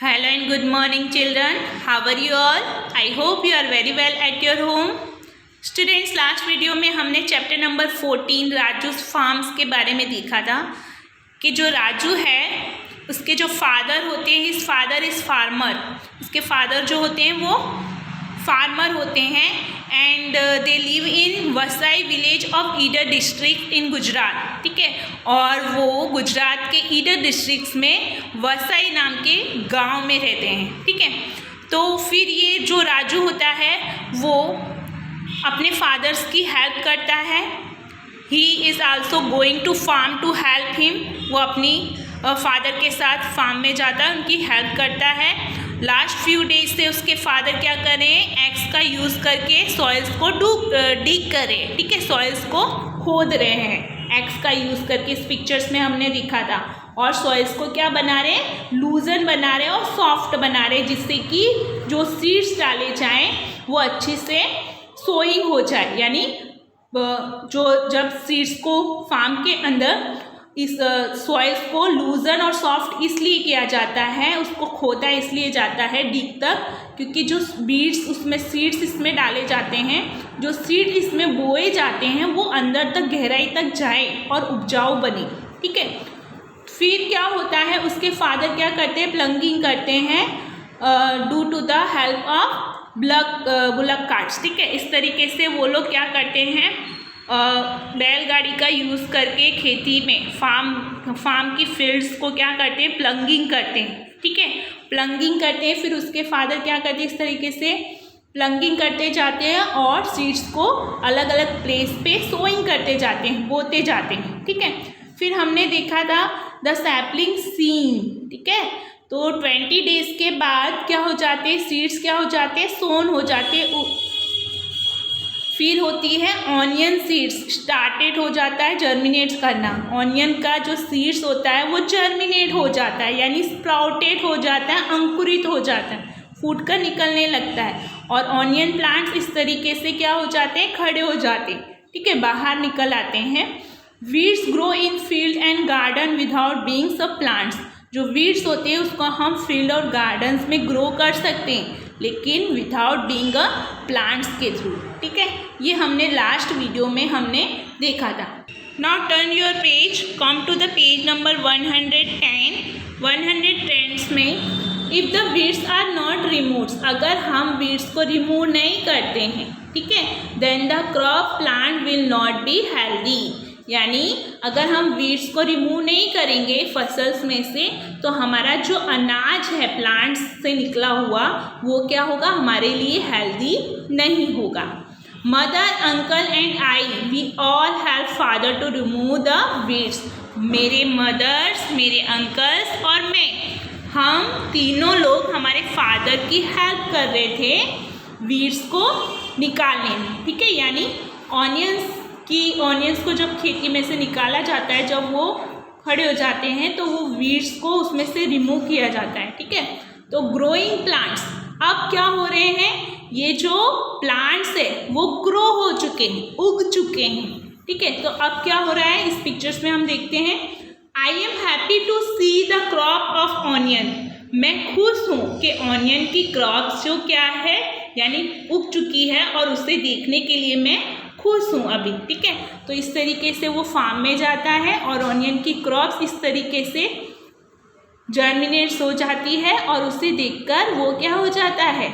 Hello and good morning children. How are you all? I hope you are very well at your home. Students, last video में हमने chapter number 14 Raju farms के बारे में देखा था कि जो राजू है उसके जो फादर होते हैं, हिज फादर इज़ फार्मर, उसके फादर जो होते हैं वो फार्मर होते हैं and they live in वसाई village of Idar district in Gujarat. ठीक है, और वो गुजरात के ईडर डिस्ट्रिक्ट में वसाई नाम के गांव में रहते हैं। ठीक है, तो फिर ये जो राजू होता है वो अपने फादर्स की हेल्प करता है। He is also going to farm to help him, वो अपनी फादर के साथ फार्म में जाता है, उनकी हेल्प करता है। लास्ट फ्यू डेज से उसके फादर क्या करें, एक्स का यूज़ करके सॉइल्स को डिग करें। ठीक है, सॉइल्स को खोद रहे हैं एक्स का यूज़ करके, इस पिक्चर्स में हमने दिखा था। और सॉइल्स को क्या बना रहे हैं, लूजन बना रहे हैं और सॉफ्ट बना रहे हैं, जिससे कि जो सीड्स डाले जाएं वो अच्छी से सोइंग हो जाए। यानी जो जब सीड्स को फार्म के अंदर इस सॉइल्स को लूजन और सॉफ्ट इसलिए किया जाता है, उसको खोदा इसलिए जाता है डीप तक, क्योंकि जो बीड्स उसमें सीड्स इसमें डाले जाते हैं, जो सीड इसमें बोए जाते हैं वो अंदर तक गहराई तक जाए और उपजाऊ बने। ठीक है, फिर क्या होता है, उसके फादर क्या करते हैं, प्लंगिंग करते हैं due to the help of bullock carts. ठीक है, इस तरीके से वो लोग क्या करते हैं, बैलगाड़ी का यूज़ करके खेती में फार्म की फील्ड्स को क्या करते हैं, प्लंगिंग करते हैं। ठीक है, प्लंगिंग करते हैं, फिर उसके फादर क्या करते हैं, इस तरीके से प्लंगिंग करते जाते हैं और सीड्स को अलग अलग प्लेस पे सोइंग करते जाते हैं, बोते जाते हैं। ठीक है, फिर हमने देखा था द सैपलिंग सीन। ठीक है, तो 20 डेज के बाद क्या हो जाते हैं, सीड्स क्या हो जाते हैं, सोन हो जाते हैं। फिर होती है ऑनियन सीड्स, स्टार्टेड हो जाता है जर्मिनेट करना। ऑनियन का जो सीड्स होता है वो जर्मिनेट हो जाता है, यानी स्प्राउटेड हो जाता है, अंकुरित हो जाता है, फूट कर निकलने लगता है। और ऑनियन प्लांट्स इस तरीके से क्या हो जाते हैं, खड़े हो जाते हैं। ठीक है, बाहर निकल आते हैं। Weeds grow in field and garden without being सब प्लांट्स। जो वीड्स होते हैं उसको हम फील्ड और गार्डन्स में ग्रो कर सकते हैं, लेकिन विदाउट बीइंग अ प्लांट्स के थ्रू। ठीक है, ये हमने लास्ट वीडियो में हमने देखा था। Now turn your page, come to the page number 110। 110 में if the weeds are not removed, अगर हम वीड्स को रिमूव नहीं करते हैं, ठीक है, then the crop plant will not be healthy. यानी अगर हम वीड्स को रिमूव नहीं करेंगे फसल्स में से, तो हमारा जो अनाज है प्लांट्स से निकला हुआ वो क्या होगा, हमारे लिए हेल्दी नहीं होगा। Mother, uncle and I we all help father to remove the weeds. मेरे मदर्स, मेरे अंकल्स और मैं, हम तीनों लोग हमारे फादर की हेल्प कर रहे थे वीड्स को निकालने में। ठीक है, यानी ऑनियंस को जब खेती में से निकाला जाता है, जब वो खड़े हो जाते हैं तो वो वीड्स को उसमें से रिमूव किया जाता है। ठीक है, तो ग्रोइंग प्लांट्स अब क्या हो रहे हैं, ये जो प्लांट्स है वो ग्रो हो चुके हैं, उग चुके हैं। ठीक है, तो अब क्या हो रहा है, इस पिक्चर्स में हम देखते हैं। I am happy to see the crop of onion. मैं खुश हूँ कि ऑनियन की क्रॉप जो क्या है, यानी उग चुकी है, और उसे देखने के लिए मैं खुश हूँ अभी। ठीक है, तो इस तरीके से वो फार्म में जाता है और ऑनियन की क्रॉप्स इस तरीके से जर्मिनेट्स हो जाती है और उसे देखकर वो क्या हो जाता है,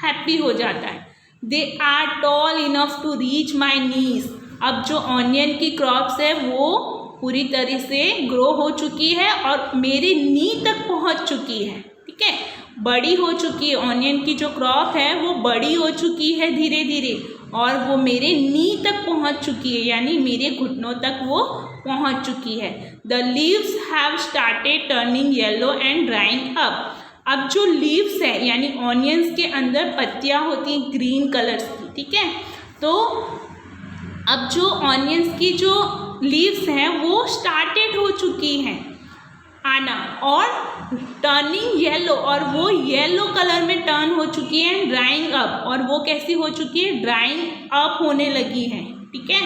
हैप्पी हो जाता है। They are tall enough to reach my knees. अब जो ऑनियन की क्रॉप्स है वो पूरी तरह से ग्रो हो चुकी है और मेरे नी तक पहुँच चुकी है। ठीक है, बड़ी हो चुकी है, ऑनियन की जो क्रॉप है वो बड़ी हो चुकी है धीरे धीरे, और वो मेरे नी तक पहुंच चुकी है, यानी मेरे घुटनों तक वो पहुंच चुकी है। The leaves have started turning yellow and drawing up. अब जो लीव्स है, यानी ऑनियंस के अंदर पत्तियां होती हैं ग्रीन कलर्स की। ठीक है, तो अब जो ऑनियंस की जो लीव्स हैं वो स्टार्टेड हो चुकी हैं आना, और टर्निंग येलो, और वो येलो कलर में टर्न हो चुकी है। ड्राइंग अप, और वो कैसी हो चुकी है, ड्राइंग अप होने लगी है। ठीक है,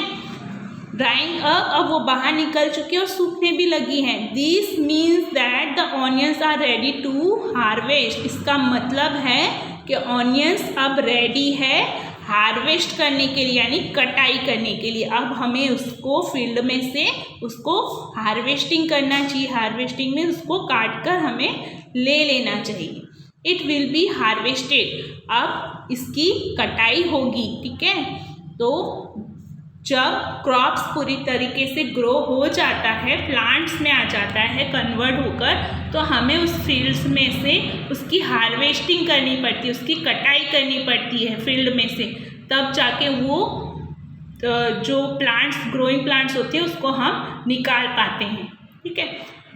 ड्राइंग अप, अब वो बाहर निकल चुकी है और सूखने भी लगी हैं। This means that the onions are ready to harvest. इसका मतलब है कि ऑनियंस अब रेडी है हार्वेस्ट करने के लिए, यानी कटाई करने के लिए। अब हमें उसको फील्ड में से उसको हार्वेस्टिंग करना चाहिए। हार्वेस्टिंग में उसको काट कर हमें ले लेना चाहिए। इट विल बी हार्वेस्टेड, अब इसकी कटाई होगी। ठीक है, तो जब क्रॉप्स पूरी तरीके से ग्रो हो जाता है, प्लांट्स में आ जाता है कन्वर्ट होकर, तो हमें उस फील्ड्स में से उसकी हार्वेस्टिंग करनी पड़ती है, उसकी कटाई करनी पड़ती है फील्ड में से। तब जाके वो जो प्लांट्स, ग्रोइंग प्लांट्स होते हैं, उसको हम निकाल पाते हैं। ठीक है,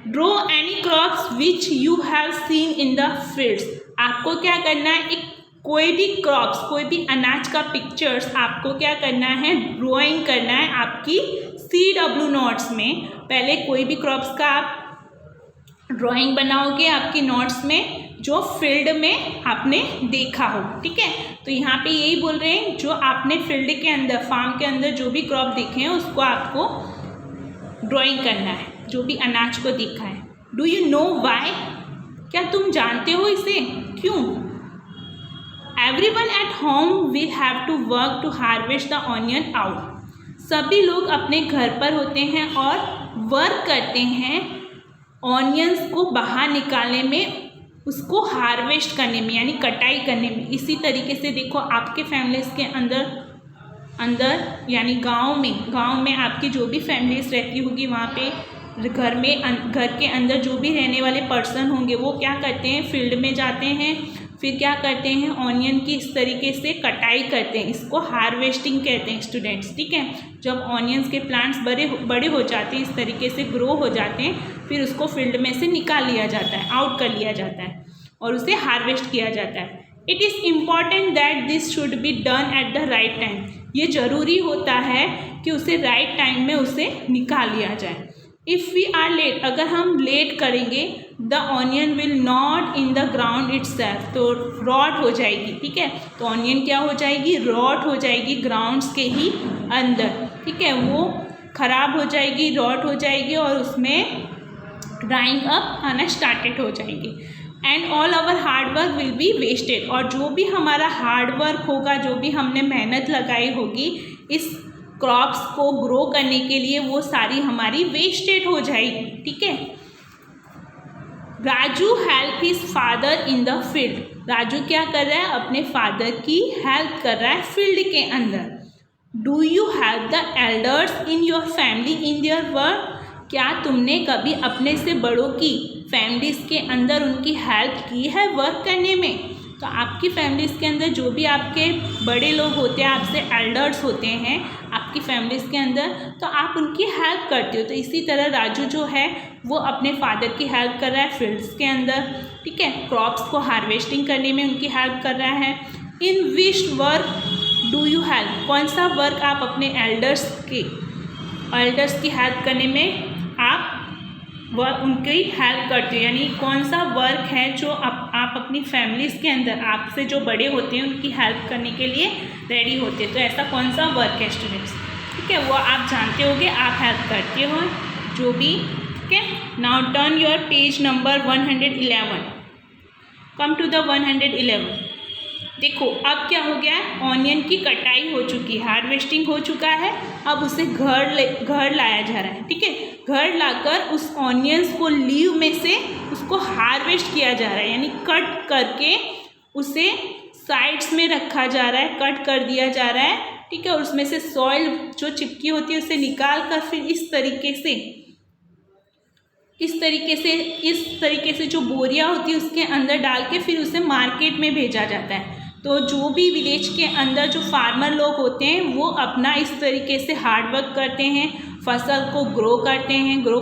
draw any crops which you have seen in the fields. आपको क्या करना है, एक कोई भी क्रॉप्स, कोई भी अनाज का पिक्चर्स आपको क्या करना है, ड्राइंग करना है आपकी CW नोट्स में। पहले कोई भी क्रॉप्स का आप ड्राइंग बनाओगे आपकी नोट्स में, जो फील्ड में आपने देखा हो। ठीक है, तो यहाँ पे यही बोल रहे हैं, जो आपने फील्ड के अंदर, फार्म के अंदर जो भी क्रॉप देखे हैं उसको आपको ड्राइंग करना है, जो भी अनाज को देखा है। Do you know why? क्या तुम जानते हो इसे क्यों? Everyone at home will have to work to harvest the onion out. सभी लोग अपने घर पर होते हैं और वर्क करते हैं ऑनियंस को बाहर निकालने में, उसको हार्वेस्ट करने में, यानी कटाई करने में। इसी तरीके से देखो आपके फैमिलीज़ के अंदर यानी गांव में आपकी जो भी फैमिलीज रहती होगी, वहाँ पे घर के अंदर जो भी रहने वाले पर्सन होंगे, वो क्या करते हैं, फील्ड में जाते हैं, फिर क्या करते हैं, ऑनियन की इस तरीके से कटाई करते हैं। इसको हार्वेस्टिंग कहते हैं स्टूडेंट्स। ठीक है, जब ऑनियंस के प्लांट्स बड़े हो जाते हैं, इस तरीके से ग्रो हो जाते हैं, फिर उसको फील्ड में से निकाल लिया जाता है, आउट कर लिया जाता है और उसे हार्वेस्ट किया जाता है। It is important that this should be done at the right time. ये ज़रूरी होता है कि उसे राइट टाइम में उसे निकाल लिया जाए। इफ़ वी आर लेट, अगर हम लेट करेंगे, the onion will not in the ground itself, तो रॉट हो जाएगी। ठीक है, तो ऑनियन क्या हो जाएगी, रॉट हो जाएगी ग्राउंड्स के ही अंदर। ठीक है, वो खराब हो जाएगी, रॉट हो जाएगी और उसमें ड्राइंग अप आना स्टार्टेड हो जाएंगे। And all our hard work will be wasted, और जो भी हमारा हार्ड वर्क होगा, जो भी हमने मेहनत लगाई होगी इस क्रॉप्स को ग्रो करने के लिए, वो सारी हमारी वेस्टेड हो जाएगी। ठीक है, Raju help his father in the field. Raju क्या कर रहा है, अपने फादर की हेल्प कर रहा है फील्ड के अंदर। Do you help the elders in your family in their work? क्या तुमने कभी अपने से बड़ों की फैमिलीज़ के अंदर उनकी हेल्प की है वर्क करने में? तो आपकी फैमिलीज़ के अंदर जो भी आपके बड़े लोग होते हैं, आपसे एल्डर्स होते हैं आपकी फैमिलीज़ के अंदर, तो आप उनकी हेल्प करते हो। तो इसी तरह राजू जो है वो अपने फादर की हेल्प कर रहा है फील्ड्स के अंदर। ठीक है, क्रॉप्स को हार्वेस्टिंग करने में उनकी हेल्प कर रहा है। In which work do you help? कौन सा वर्क आप अपने एल्डर्स की हेल्प करने में आप उनकी हेल्प करते हो, यानी कौन सा वर्क है जो आप अपनी फैमिलीज़ के अंदर, आपसे जो बड़े होते हैं उनकी हेल्प करने के लिए रेडी होते हैं। तो ऐसा कौन सा वर्क है स्टूडेंट्स? ठीक है, वो आप जानते होगे, आप हेल्प करते हो जो भी। ठीक है, now turn your page number 111, come to the 111। देखो अब क्या हो गया है, ऑनियन की कटाई हो चुकी है, हार्वेस्टिंग हो चुका है। अब उसे घर लाया जा रहा है। ठीक है, घर लाकर उस ऑनियंस को लीव में से उसको हार्वेस्ट किया जा रहा है, यानी कट करके उसे साइड्स में रखा जा रहा है, कट कर दिया जा रहा है। ठीक है, और उसमें से सॉइल जो चिपकी होती है उसे निकाल कर फिर इस तरीके से जो बोरियां होती है उसके अंदर डाल के फिर उसे मार्केट में भेजा जाता है। तो जो भी विलेज के अंदर जो फार्मर लोग होते हैं वो अपना इस तरीके से हार्ड वर्क करते हैं, फसल को ग्रो करते हैं। ग्रो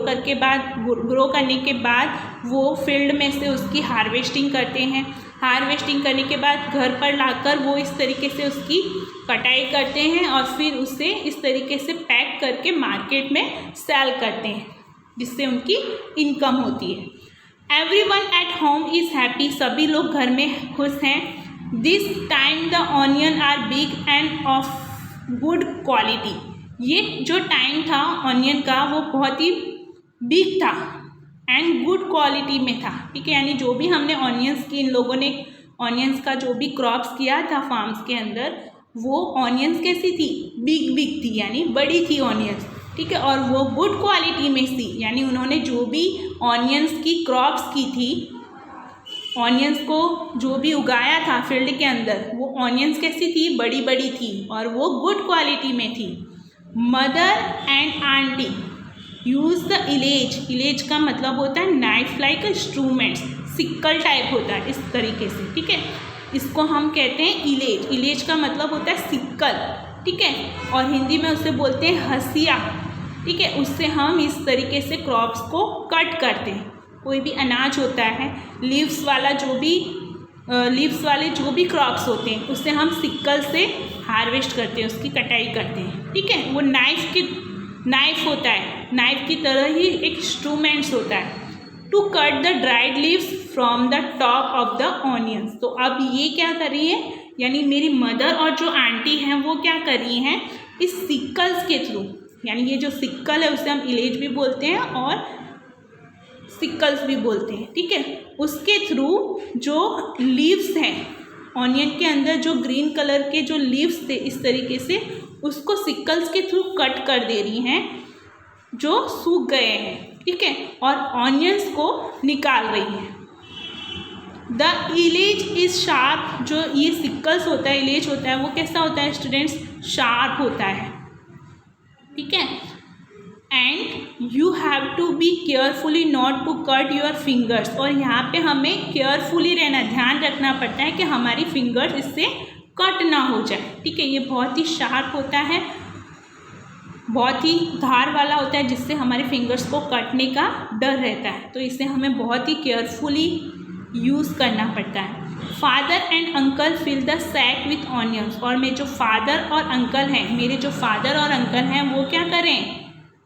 करने के बाद वो फील्ड में से उसकी हार्वेस्टिंग करते हैं। हार्वेस्टिंग करने के बाद घर पर लाकर वो इस तरीके से उसकी कटाई करते हैं और फिर उसे इस तरीके से पैक करके मार्केट में सेल करते हैं, जिससे उनकी इनकम होती है। Everyone at home is happy, सभी लोग घर में खुश हैं। This time the onion are big and of good quality, ये जो टाइम था ऑनियन का वो बहुत ही बिग था एंड गुड क्वालिटी में था, ठीक है। यानी जो भी हमने ऑनियंस की, इन लोगों ने ऑनियंस का जो भी क्रॉप्स किया था फार्म्स के अंदर, वो ऑनियंस कैसी थी, बिग बिग थी, यानी बड़ी थी ऑनियंस, ठीक है। और वो गुड क्वालिटी में थी, यानी उन्होंने जो भी ऑनियंस की क्रॉप्स की थी, ऑनियंस को जो भी उगाया था फील्ड के अंदर, वो ऑनियंस कैसी थी, बड़ी बड़ी थी और वो गुड क्वालिटी में थी। Mother and aunty use the इलेज, इलेज का मतलब होता है knife like instruments, sickle type होता है इस तरीके से, ठीक है। इसको हम कहते हैं इलेज, इलेज का मतलब होता है सिक्कल, ठीक है। और हिंदी में उसे बोलते हैं हसिया, ठीक है। उससे हम इस तरीके से क्रॉप्स को कट करते हैं। कोई भी अनाज होता है, लीव्स वाला जो भी लीव्स वाले जो भी क्रॉप्स होते हैं, उससे हम सिक्कल से हार्वेस्ट करते हैं, उसकी कटाई करते हैं, ठीक है। वो नाइफ होता है, नाइफ की तरह ही एक इंस्ट्रूमेंट्स होता है to cut the dried leaves from the top of the onions. तो अब ये क्या कर रही है, यानी मेरी मदर और जो आंटी हैं वो क्या कर रही हैं, इस सिक्कल्स के थ्रू, यानी ये जो सिक्कल है उसे हम इलेज भी बोलते हैं और सिक्कल्स भी बोलते हैं, ठीक है। उसके थ्रू जो लीव्स हैं ऑनियन के अंदर, जो ग्रीन कलर के जो लीव्स थे इस तरीके से, उसको सिक्कल्स के थ्रू कट कर दे रही हैं जो सूख गए हैं, ठीक है। और ऑनियंस को निकाल रही हैं। द इलेज इज शार्प, जो ये सिक्कल्स होता है, इलेज होता है, वो कैसा होता है स्टूडेंट्स, शार्प होता है, ठीक है। And you have to be carefully not to cut your fingers, और यहाँ पे हमें केयरफुली रहना, ध्यान रखना पड़ता है कि हमारी फिंगर्स इससे कट ना हो जाए, ठीक है। ये बहुत ही शार्प होता है, बहुत ही धार वाला होता है, जिससे हमारे फिंगर्स को कटने का डर रहता है, तो इसे हमें बहुत ही केयरफुली यूज़ करना पड़ता है। Father and uncle fill the sack with onions, और मेरे जो फादर और अंकल हैं, मेरे जो फादर और अंकल हैं वो क्या करें,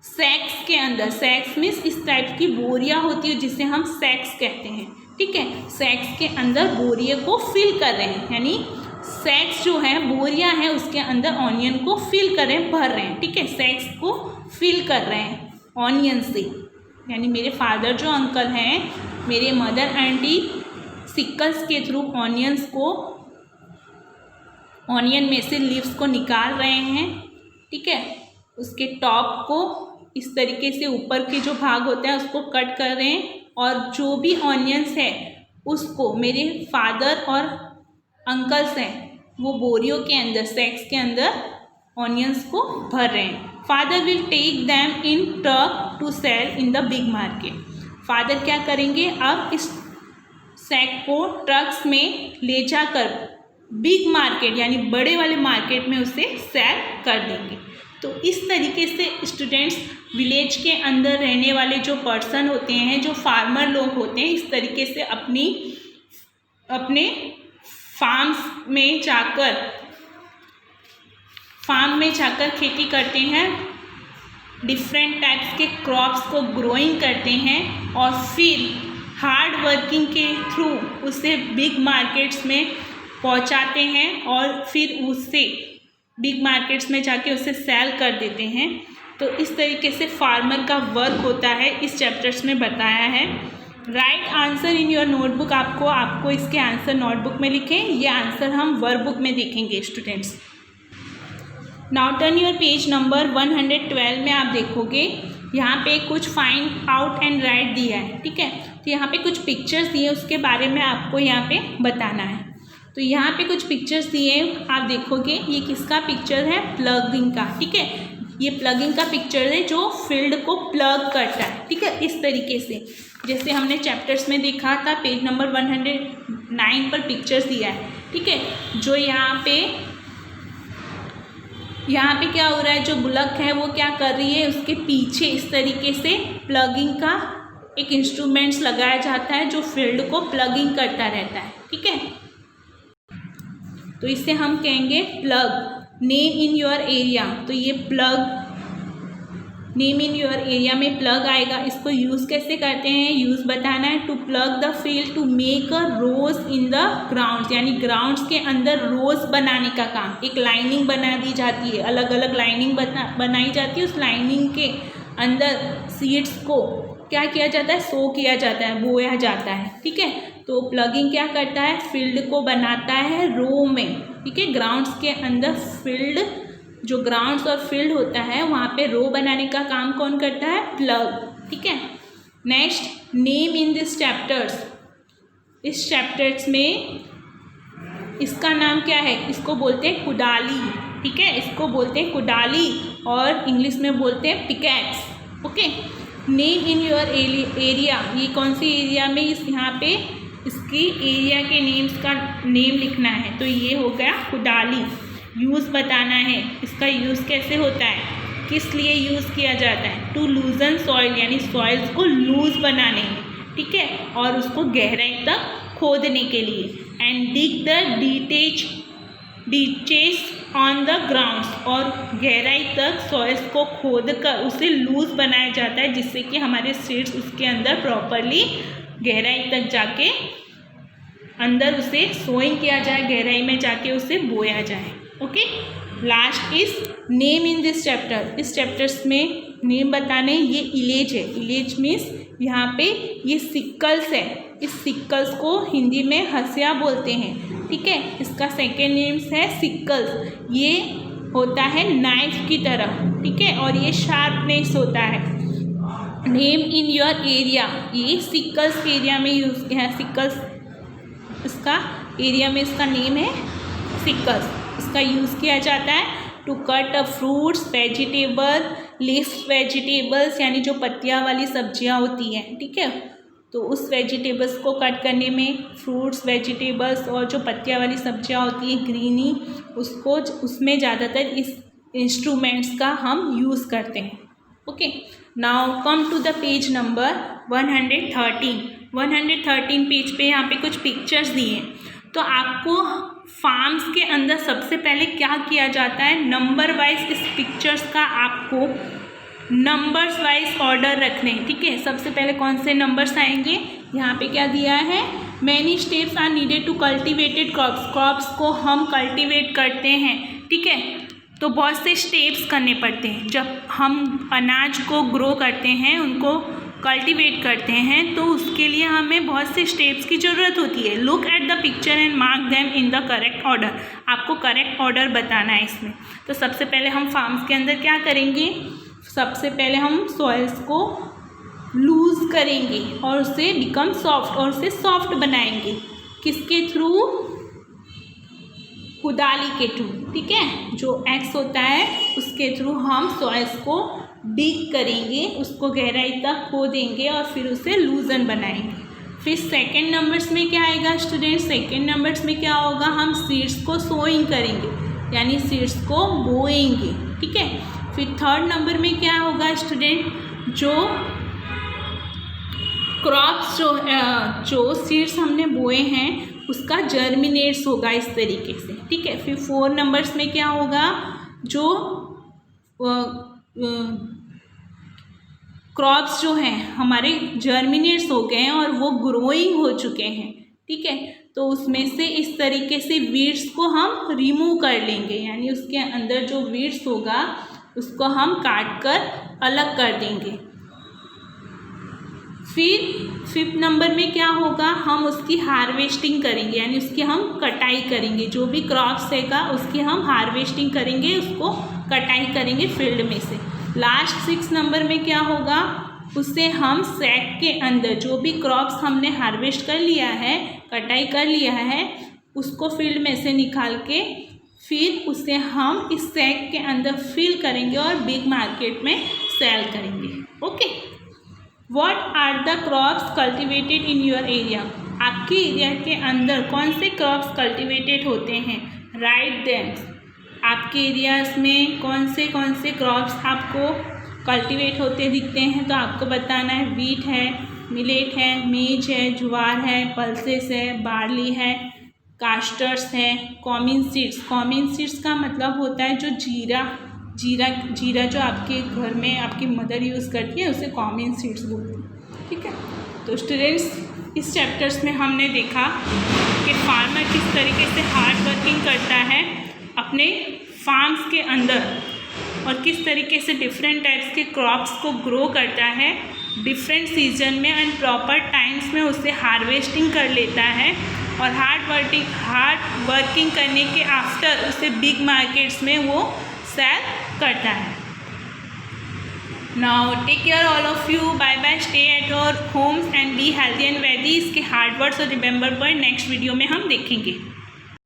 सैक्स के अंदर, सैक्स मीन्स इस टाइप की बोरियां होती है जिसे हम सैक्स कहते हैं, ठीक है। सैक्स के अंदर बोरिया को फिल कर रहे हैं, यानी सैक्स जो है बोरियां हैं उसके अंदर ऑनियन को फिल कर रहे हैं, भर रहे हैं, ठीक है। सैक्स को फिल कर रहे हैं ऑनियन से, यानी मेरे फादर जो अंकल हैं, मेरे मदर आंटी सिक्कल्स के थ्रू ऑनियंस को, ऑनियन में से लीव्स को निकाल रहे हैं, ठीक है। उसके टॉप को इस तरीके से ऊपर के जो भाग होता है उसको कट कर रहे हैं, और जो भी ऑनियंस है उसको मेरे फादर और अंकल्स हैं वो बोरियों के अंदर, सैक्स के अंदर ऑनियंस को भर रहे हैं। Father will take them in truck to sell in the big market, father क्या करेंगे, अब इस सैक को ट्रक्स में ले जाकर बिग मार्केट यानी बड़े वाले मार्केट में उसे सेल कर देंगे। तो इस तरीके से स्टूडेंट्स, विलेज के अंदर रहने वाले जो पर्सन होते हैं, जो फार्मर लोग होते हैं, इस तरीके से अपने फार्म में जाकर खेती करते हैं, डिफरेंट टाइप्स के क्रॉप्स को ग्रोइंग करते हैं, और फिर हार्ड वर्किंग के थ्रू उसे बिग मार्केट्स में पहुंचाते हैं, और फिर उससे बिग मार्केट्स में जाके उसे सेल कर देते हैं। तो इस तरीके से फार्मर का वर्क होता है, इस चैप्टर्स में बताया है। Right answer in your notebook, आपको इसके आंसर नोटबुक में लिखें, ये आंसर हम वर्कबुक में देखेंगे students. Now turn your page number 112 में आप देखोगे यहाँ पे कुछ फाइंड आउट एंड राइट दिया है, ठीक है। तो यहाँ पे कुछ पिक्चर्स दिए, उसके बारे में आपको यहाँ पे बताना है। तो यहाँ पे कुछ पिक्चर्स दिए, आप देखोगे ये किसका पिक्चर है, प्लगिंग का, ठीक है। ये प्लगिंग का पिक्चर है जो फील्ड को प्लग करता है, ठीक है। इस तरीके से जैसे हमने चैप्टर्स में देखा था, पेज नंबर 109 पर पिक्चर्स दिया है, ठीक है। जो यहाँ पे क्या हो रहा है, जो बुलक है वो क्या कर रही है, उसके पीछे इस तरीके से प्लगिंग का एक इंस्ट्रूमेंट्स लगाया जाता है जो फील्ड को प्लगिंग करता रहता है, ठीक है। तो इसे हम कहेंगे plough. Name in your area, तो ये plough name in your area में प्लग आएगा। इसको यूज़ कैसे करते हैं, यूज़ बताना है। To plough the field to make a rows in the grounds, यानी ग्राउंड्स के अंदर रोज बनाने का काम। एक लाइनिंग बना दी जाती है, अलग अलग लाइनिंग बनाई जाती है। उस लाइनिंग के अंदर सीड्स को क्या किया जाता है, सो किया जाता है, बोया जाता है। ठीक है, तो प्लगिंग क्या करता है, फील्ड को बनाता है रो में। ठीक है, ग्राउंड्स के अंदर फील्ड, जो ग्राउंड्स और फील्ड होता है वहाँ पे रो बनाने का काम कौन करता है, प्लग। ठीक है, next, name in this chapters. इस चैप्टर्स में इसका नाम क्या है, इसको बोलते हैं कुदाली। ठीक है, इसको बोलते हैं कुदाली और इंग्लिश में बोलते हैं pickaxe. Okay, name in your area, ये कौन सी एरिया में, इस यहाँ पे इसकी एरिया के नेम्स का नेम लिखना है। तो ये हो गया कुदाली। यूज़ बताना है, इसका यूज़ कैसे होता है, किस लिए यूज़ किया जाता है। टू लूजन सॉइल, यानी सॉइल्स को लूज बनाने में। ठीक है, और उसको गहराई तक खोदने के लिए। And dig the ditches on the grounds, और गहराई तक सॉइल्स को खोद कर उसे लूज बनाया जाता है, जिससे कि हमारे सीड्स उसके अंदर प्रॉपरली गहराई तक जाके अंदर उसे सोइंग किया जाए, गहराई में जाके उसे बोया जाए। Okay, last is name in this chapter. इस चैप्टर्स में नेम बताने, ये इलेज है। इलेज मीन्स यहाँ पे ये सिक्कल्स है। इस सिक्कल्स को हिंदी में हंसिया बोलते हैं। ठीक है, इसका सेकेंड नेम्स है सिक्कल्स। ये होता है नाइफ की तरह। ठीक है, और ये शार्पनेस होता है। नेम इन योर एरिया, ये सिक्कल्स एरिया में यूज़ है। सिक्कल्स इसका एरिया में इसका नेम है सिक्कल्स। इसका यूज़ किया जाता है to cut a fruits, vegetable, leaf vegetables, यानी जो पत्तियाँ वाली सब्जियाँ होती हैं। ठीक है, तो उस वेजिटेबल्स को कट करने में, फ्रूट्स, वेजिटेबल्स और जो पत्तियाँ वाली सब्जियाँ होती हैं ग्रीनी, उसको उसमें ज़्यादातर इस इंस्ट्रूमेंट्स का हम यूज़ करते हैं। Okay, now come to the page number 113। 113 page पे यहाँ पे कुछ पिक्चर्स दिए हैं। तो आपको फार्म्स के अंदर सबसे पहले क्या किया जाता है, नंबर वाइज इस पिक्चर्स का आपको नंबर्स वाइज ऑर्डर रखने हैं। ठीक है, सबसे पहले कौन से नंबर्स आएंगे, यहाँ पे क्या दिया है, many steps are needed to cultivated crops. Crops को हम कल्टिवेट करते हैं। ठीक है, तो बहुत से स्टेप्स करने पड़ते हैं। जब हम अनाज को ग्रो करते हैं, उनको कल्टिवेट करते हैं, तो उसके लिए हमें बहुत से स्टेप्स की ज़रूरत होती है। Look at the picture and mark them in the correct order. आपको करेक्ट ऑर्डर बताना है इसमें। तो सबसे पहले हम फार्म्स के अंदर क्या करेंगे, सबसे पहले हम सॉइल्स को लूज करेंगे और उसे बिकम सॉफ्ट, और उसे सॉफ्ट बनाएंगे। किसके थ्रू, कुदाली के थ्रू। ठीक है, जो एक्स होता है उसके थ्रू हम सॉइल्स को डिग करेंगे, उसको गहराई तक खोदेंगे और फिर उसे लूजन बनाएंगे। फिर सेकेंड नंबर्स में क्या आएगा स्टूडेंट, सेकेंड नंबर्स में क्या होगा, हम सीड्स को सोइंग करेंगे, यानी सीड्स को बोएंगे। ठीक है, फिर थर्ड नंबर में क्या होगा स्टूडेंट, जो क्रॉप्स जो सीड्स हमने बोए हैं उसका जर्मिनेट्स होगा इस तरीके से। ठीक है, फिर 4 नंबर्स में क्या होगा, जो क्रॉप्स जो हैं हमारे जर्मिनेट्स हो गए हैं और वो ग्रोइंग हो चुके हैं। ठीक है, तो उसमें से इस तरीके से वीड्स को हम रिमूव कर लेंगे, यानी उसके अंदर जो वीड्स होगा उसको हम काट कर अलग कर देंगे। फिर 5th नंबर में क्या होगा, हम उसकी हार्वेस्टिंग करेंगे, यानी उसकी हम कटाई करेंगे। जो भी क्रॉप्स हैगा उसकी हम हार्वेस्टिंग करेंगे, उसको कटाई करेंगे फील्ड में से। लास्ट 6 नंबर में क्या होगा, उसे हम सैक के अंदर जो भी क्रॉप्स हमने हार्वेस्ट कर लिया है, कटाई कर लिया है, उसको फील्ड में से निकाल के फिर उसे हम इस सैक के अंदर फिल करेंगे और बिग मार्केट में सेल करेंगे। Okay, what are the crops cultivated in your area. आपके एरिया के अंदर कौन से क्रॉप्स कल्टिवेटेड होते हैं, राइट देम। आपके एरियाज़ में कौन से क्रॉप्स आपको कल्टिवेट होते दिखते हैं, तो आपको बताना है। वीट है, मिलेट है, मेज है, ज्वार है, पल्सेस है, बार्ली है, कास्टर्स है, कॉमिन सीड्स। कॉमिन सीड्स का मतलब होता है जो जीरा जीरा जो आपके घर में आपकी मदर यूज़ करती है उसे कॉमन सीड्स बोलते हैं, ठीक है। तो स्टूडेंट्स, इस चैप्टर्स में हमने देखा कि फार्मर किस तरीके से हार्ड वर्किंग करता है अपने फार्म्स के अंदर और किस तरीके से डिफरेंट टाइप्स के क्रॉप्स को ग्रो करता है डिफरेंट सीजन में एंड प्रॉपर टाइम्स में उसे हार्वेस्टिंग कर लेता है और हार्ड वर्किंग करने के आफ्टर उसे बिग मार्केट्स में वो सेल करता है। Now take care all of you, bye bye, stay at your homes and be healthy and wealthy. इसके हार्ड वर्ड्स और रिमेंबर पर नेक्स्ट वीडियो में हम देखेंगे।